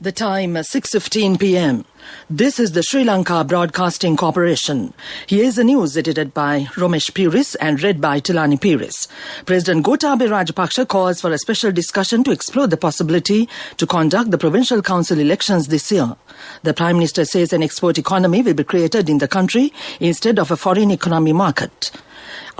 The time 6:15 p.m. This is the Sri Lanka Broadcasting Corporation. Here is the news edited by Romesh Puris and read by Tilani Puris. President Gotabaya Rajapaksa calls for a special discussion to explore the possibility to conduct the provincial council elections this year. The Prime Minister says an export economy will be created in the country instead of a foreign economy market.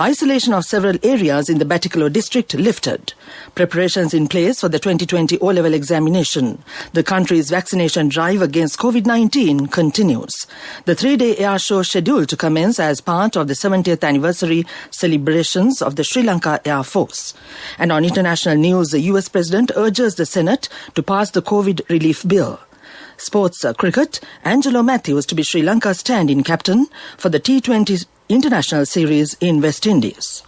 Isolation of several areas in the Batticaloa district lifted. Preparations in place for the 2020 O-level examination. The country's vaccination drive against COVID-19 continues. The three-day air show scheduled to commence as part of the 70th anniversary celebrations of the Sri Lanka Air Force. And on international news, the US President urges the Senate to pass the COVID relief bill. Sports cricket, Angelo Matthews to be Sri Lanka's stand-in captain for the T20 International Series in West Indies.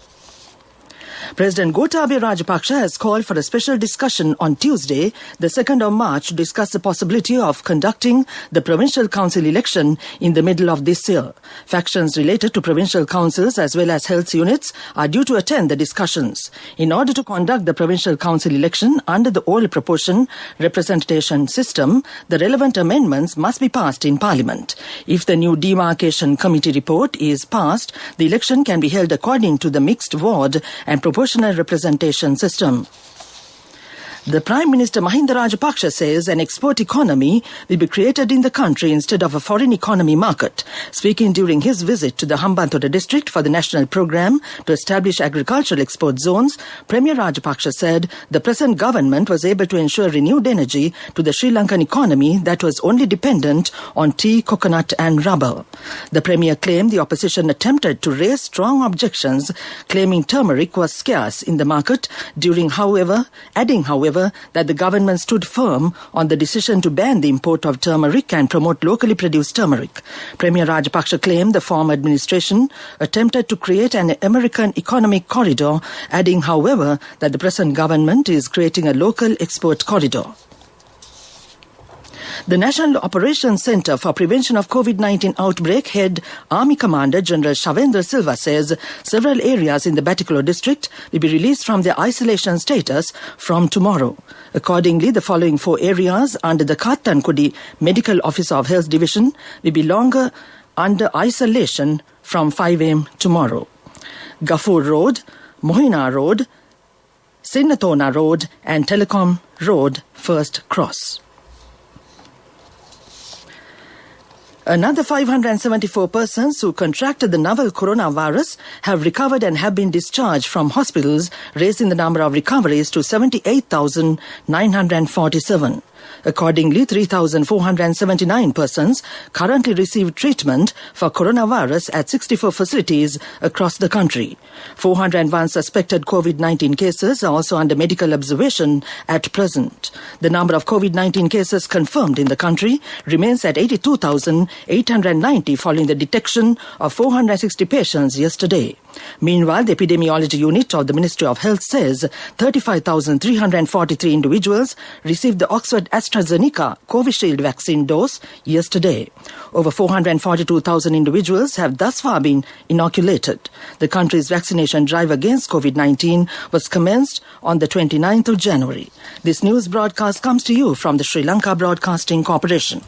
President Gotabaya Rajapaksa has called for a special discussion on Tuesday, the 2nd of March, to discuss the possibility of conducting the provincial council election in the middle of this year. Factions related to provincial councils as well as health units are due to attend the discussions. In order to conduct the provincial council election under the old proportion representation system, the relevant amendments must be passed in Parliament. If the new demarcation committee report is passed, the election can be held according to the mixed ward and proportional representation system. The Prime Minister Mahinda Rajapaksa says an export economy will be created in the country instead of a foreign economy market. Speaking during his visit to the Hambantota district for the national program to establish agricultural export zones, Premier Rajapaksa said the present government was able to ensure renewed energy to the Sri Lankan economy that was only dependent on tea, coconut and rubber. The Premier claimed the opposition attempted to raise strong objections, claiming turmeric was scarce in the market, adding, however, that the government stood firm on the decision to ban the import of turmeric and promote locally produced turmeric. Premier Rajapaksa claimed the former administration attempted to create an American economic corridor, adding, however, that the present government is creating a local export corridor. The National Operations Centre for Prevention of COVID-19 Outbreak Head Army Commander General Shavendra Silva says several areas in the Batticaloa district will be released from their isolation status from tomorrow. Accordingly, the following 4 areas under the Kattankudi Medical Officer of Health Division will be longer under isolation from 5 am tomorrow. Gafoor Road, Mohina Road, Sinnathona Road and Telecom Road First Cross. Another 574 persons who contracted the novel coronavirus have recovered and have been discharged from hospitals, raising the number of recoveries to 78,947. Accordingly, 3,479 persons currently receive treatment for coronavirus at 64 facilities across the country. 401 suspected COVID-19 cases are also under medical observation at present. The number of COVID-19 cases confirmed in the country remains at 82,890 following the detection of 460 patients yesterday. Meanwhile, the epidemiology unit of the Ministry of Health says 35,343 individuals received the Oxford AstraZeneca Covishield vaccine dose yesterday. Over 442,000 individuals have thus far been inoculated. The country's vaccination drive against COVID-19 was commenced on the 29th of January. This news broadcast comes to you from the Sri Lanka Broadcasting Corporation.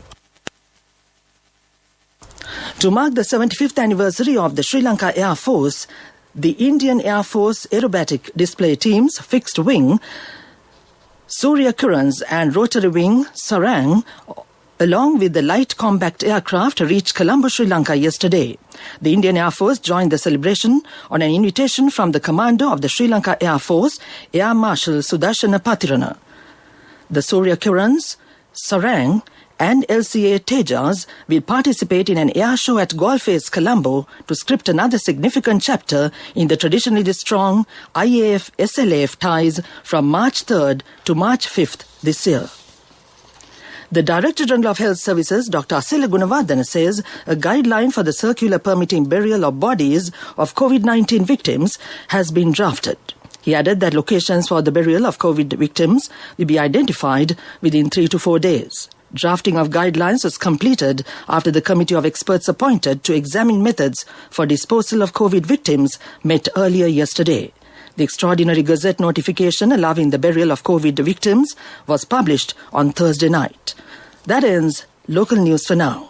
To mark the 75th anniversary of the Sri Lanka Air Force, the Indian Air Force Aerobatic Display Team's fixed wing, Surya Kirans and rotary wing, Sarang, along with the light combat aircraft, reached Colombo, Sri Lanka yesterday. The Indian Air Force joined the celebration on an invitation from the commander of the Sri Lanka Air Force, Air Marshal Sudarshana Patirana. The Surya Kirans, Sarang and LCA Tejas will participate in an air show at Golface, Colombo to script another significant chapter in the traditionally strong IAF-SLAF ties from March 3rd to March 5th this year. The Director General of Health Services, Dr. Asela Gunawardena, says a guideline for the circular permitting burial of bodies of COVID-19 victims has been drafted. He added that locations for the burial of COVID victims will be identified within 3 to 4 days. Drafting of guidelines was completed after the committee of experts appointed to examine methods for disposal of COVID victims met earlier yesterday. The extraordinary Gazette notification allowing the burial of COVID victims was published on Thursday night. That ends local news for now.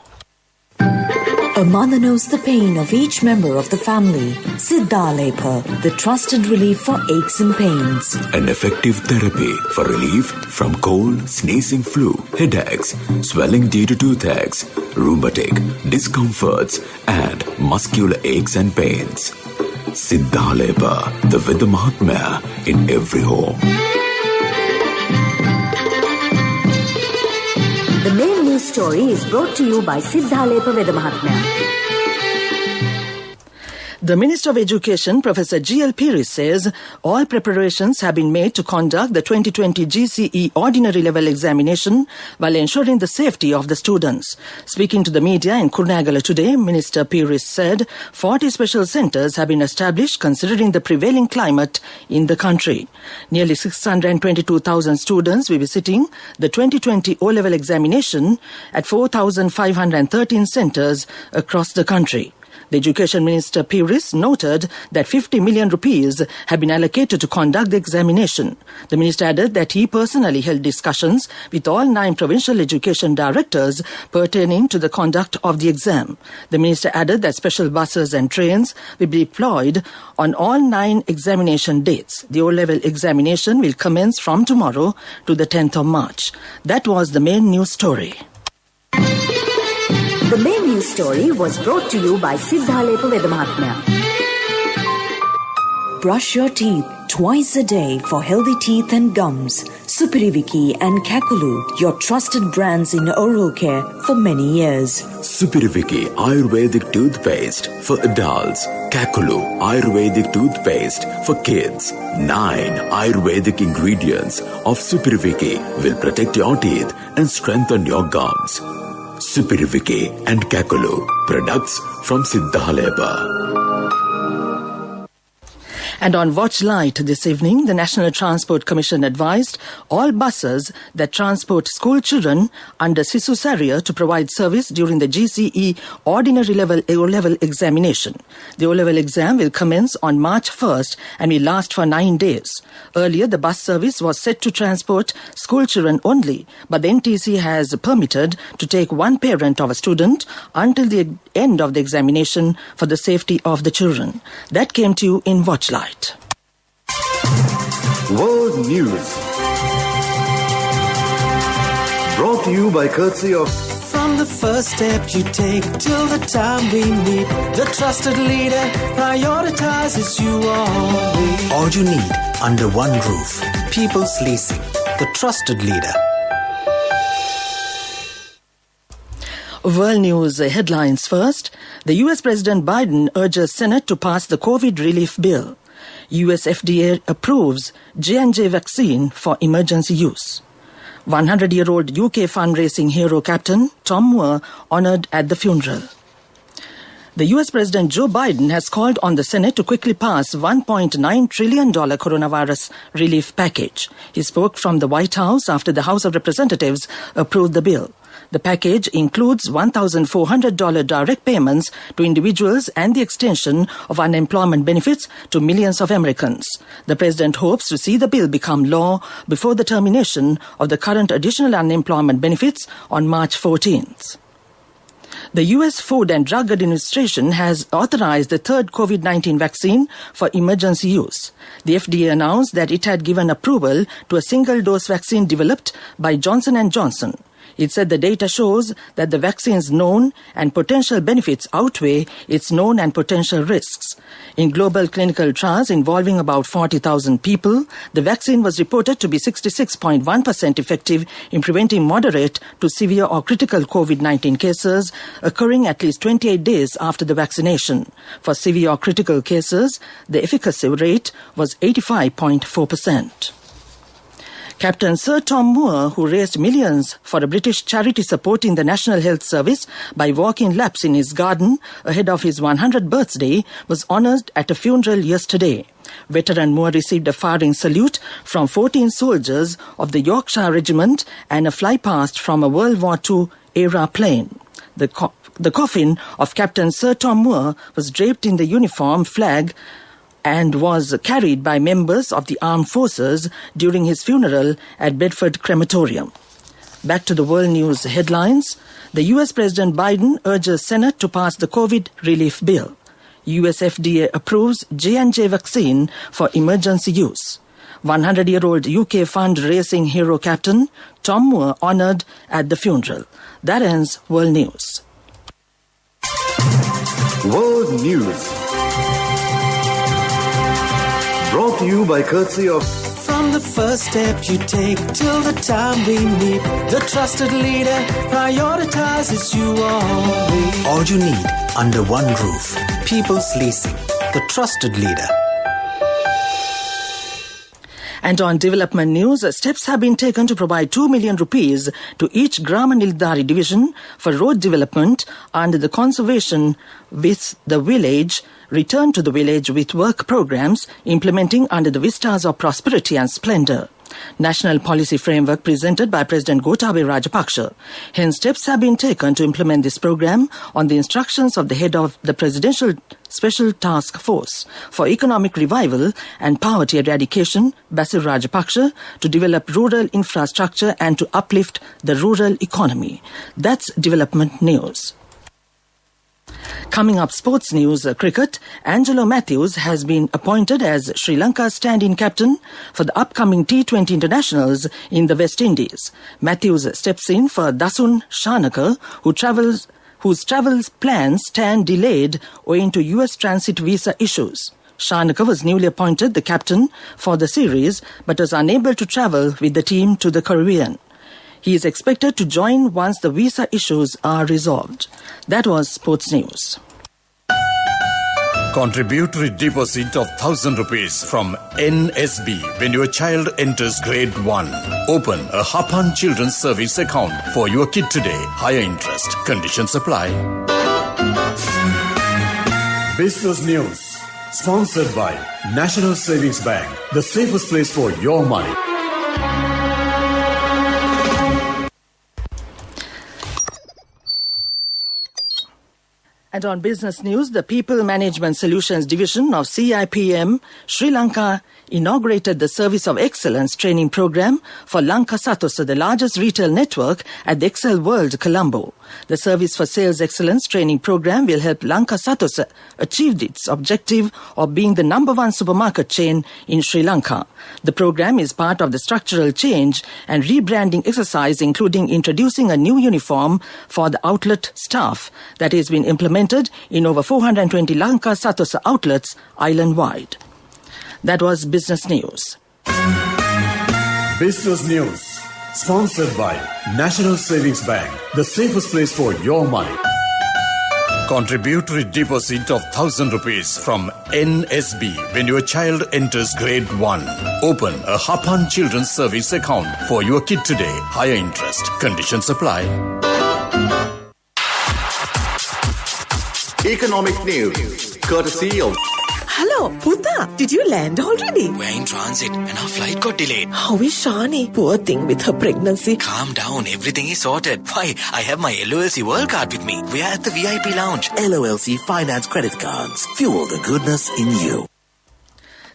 A mother knows the pain of each member of the family. SLBC, the trusted relief for aches and pains. An effective therapy for relief from cold, sneezing, flu, headaches, swelling due to toothaches, rheumatic, discomforts, and muscular aches and pains. SLBC, the Veda Mahatmya in every home. The main news story is brought to you by SLBC Veda Mahatmya. The Minister of Education, Professor G.L. Peiris, says all preparations have been made to conduct the 2020 GCE Ordinary Level Examination while ensuring the safety of the students. Speaking to the media in Kurunegala today, Minister Peiris said 40 special centres have been established considering the prevailing climate in the country. Nearly 622,000 students will be sitting the 2020 O-Level examination at 4,513 centres across the country. The Education Minister Peiris noted that 50 million rupees have been allocated to conduct the examination. The minister added that he personally held discussions with all 9 provincial education directors pertaining to the conduct of the exam. The minister added that special buses and trains will be deployed on all 9 examination dates. The O-level examination will commence from tomorrow to the 10th of March. That was the main news story. The main news story was brought to you by SLBC Veda Mahatmya. Brush your teeth twice a day for healthy teeth and gums. Supiriviki and Kakulu, your trusted brands in oral care for many years. Supiriviki Ayurvedic toothpaste for adults. Kakulu Ayurvedic toothpaste for kids. 9 Ayurvedic ingredients of Supiriviki will protect your teeth and strengthen your gums. Supiriviki and Kakulu, products from SLBC. And on Watch Light this evening, the National Transport Commission advised all buses that transport school children under Sisu Saria to provide service during the GCE Ordinary Level O-Level examination. The O-Level exam will commence on March 1st and will last for 9 days. Earlier, the bus service was set to transport school children only, but the NTC has permitted to take one parent of a student until the end of the examination for the safety of the children. That came to you in Watch Light. World News. Brought to you by courtesy of... From the first step you take till the time we meet, the trusted leader prioritizes you always. All you need under one roof. People's Leasing, the trusted leader. World News headlines first. The US President Biden urges Senate to pass the COVID relief bill. US FDA approves J&J vaccine for emergency use. 100-year-old UK fundraising hero Captain Tom Moore honoured at the funeral. The US President Joe Biden has called on the Senate to quickly pass $1.9 trillion coronavirus relief package. He spoke from the White House after the House of Representatives approved the bill. The package includes $1,400 direct payments to individuals and the extension of unemployment benefits to millions of Americans. The president hopes to see the bill become law before the termination of the current additional unemployment benefits on March 14th. The U.S. Food and Drug Administration has authorized the third COVID-19 vaccine for emergency use. The FDA announced that it had given approval to a single-dose vaccine developed by Johnson & Johnson. It said the data shows that the vaccine's known and potential benefits outweigh its known and potential risks. In global clinical trials involving about 40,000 people, the vaccine was reported to be 66.1% effective in preventing moderate to severe or critical COVID-19 cases occurring at least 28 days after the vaccination. For severe or critical cases, the efficacy rate was 85.4%. Captain Sir Tom Moore, who raised millions for a British charity supporting the National Health Service by walking laps in his garden ahead of his 100th birthday, was honoured at a funeral yesterday. Veteran Moore received a firing salute from 14 soldiers of the Yorkshire Regiment and a flypast from a World War II era plane. The coffin of Captain Sir Tom Moore was draped in the uniform flag and was carried by members of the armed forces during his funeral at Bedford Crematorium. Back to the world news headlines. The US President Biden urges Senate to pass the COVID relief bill. US FDA approves J&J vaccine for emergency use. 100-year-old UK fundraising hero captain Tom Moore honoured at the funeral. That ends world news. World News. Brought to you by courtesy of From the first step you take till the time we meet, the trusted leader prioritizes you always. All you need under one roof. People's Leasing, the trusted leader. And on development news, steps have been taken to provide 2 million rupees to each Grama Nildari division for road development under the Conservation with the Village, Return to the Village with Work programs implementing under the Vistas of Prosperity and Splendor. National policy framework presented by President Gotabaya Rajapaksa. Hence, steps have been taken to implement this program on the instructions of the head of the Presidential Special Task Force for Economic Revival and Poverty Eradication, Basil Rajapaksa, to develop rural infrastructure and to uplift the rural economy. That's development news. Coming up, sports news, cricket. Angelo Matthews has been appointed as Sri Lanka's stand-in captain for the upcoming T20 internationals in the West Indies. Matthews steps in for Dasun Shanaka, whose travel plans stand delayed owing to US transit visa issues. Shanaka was newly appointed the captain for the series but was unable to travel with the team to the Caribbean. He is expected to join once the visa issues are resolved. That was sports news. Contributory deposit of 1,000 rupees from NSB when your child enters grade 1. Open a Hapan Children's Service account for your kid today. Higher interest. Conditions apply. Business News. Sponsored by National Savings Bank. The safest place for your money. And on business news, the People Management Solutions Division of CIPM Sri Lanka inaugurated the Service of Excellence training program for Lanka Satosa, the largest retail network at the Excel World, Colombo. The Service for Sales Excellence training program will help Lanka Satosa achieve its objective of being the #1 supermarket chain in Sri Lanka. The program is part of the structural change and rebranding exercise, including introducing a new uniform for the outlet staff that has been implemented in over 420 Lanka Satosa outlets island-wide. That was business news. Business News. Sponsored by National Savings Bank. The safest place for your money. Contributory deposit of 1,000 rupees from NSB when your child enters grade 1. Open a Hapan Children's Service account for your kid today. Higher interest. Conditions apply. Economic News. Courtesy of Hello, Puta. Did you land already? We're in transit and our flight got delayed. How is Shani? Poor thing with her pregnancy. Calm down, everything is sorted. Why, I have my LOLC World Card with me. We are at the VIP lounge. LOLC Finance Credit Cards. Fuel the goodness in you.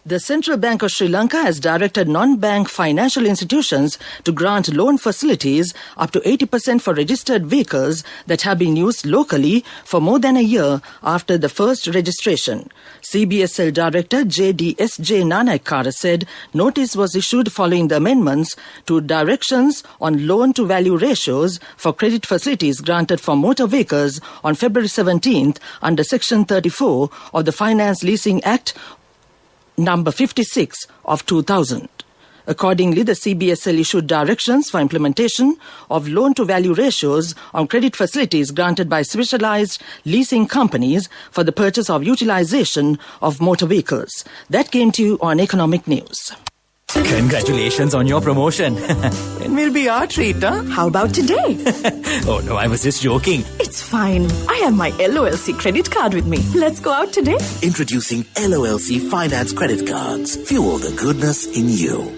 The Central Bank of Sri Lanka has directed non-bank financial institutions to grant loan facilities up to 80% for registered vehicles that have been used locally for more than a year after the first registration. CBSL Director JDSJ Nanaikara said notice was issued following the amendments to directions on loan-to-value ratios for credit facilities granted for motor vehicles on February 17th under Section 34 of the Finance Leasing Act number 56 of 2000. Accordingly, the CBSL issued directions for implementation of loan-to-value ratios on credit facilities granted by specialized leasing companies for the purchase of utilization of motor vehicles. That came to you on Economic News. Congratulations on your promotion. When will be our treat, huh? How about today? Oh no, I was just joking. It's fine. I have my LOLC credit card with me. Let's go out today. Introducing LOLC Finance Credit Cards. Fuel the goodness in you.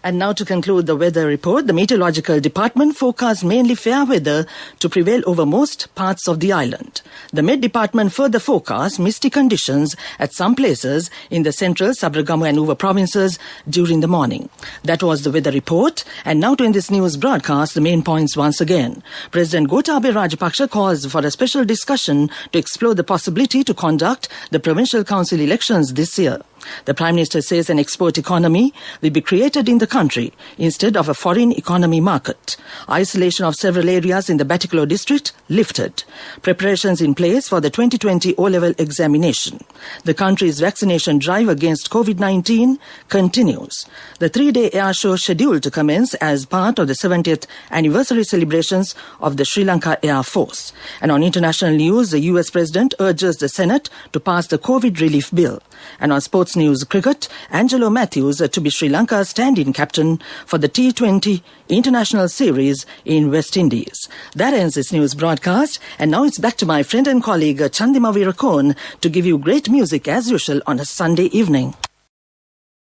And now to conclude the weather report, the Meteorological Department forecasts mainly fair weather to prevail over most parts of the island. The Met Department further forecasts misty conditions at some places in the central, Sabaragamu and Uva provinces during the morning. That was the weather report. And now to end this news broadcast, the main points once again. President Gotabaya Rajapaksa calls for a special discussion to explore the possibility to conduct the provincial council elections this year. The Prime Minister says an export economy will be created in the country instead of a foreign economy market. Isolation of several areas in the Batticaloa district lifted. Preparations in place for the 2020 O-level examination. The country's vaccination drive against COVID-19 continues. The 3-day air show scheduled to commence as part of the 70th anniversary celebrations of the Sri Lanka Air Force. And on international news, the US President urges the Senate to pass the COVID relief bill. And on sports news, cricket, Angelo Matthews to be Sri Lanka's stand-in captain for the T20 International Series in West Indies. That ends this news broadcast, and now it's back to my friend and colleague Chandima Virakon to give you great music as usual on a Sunday evening.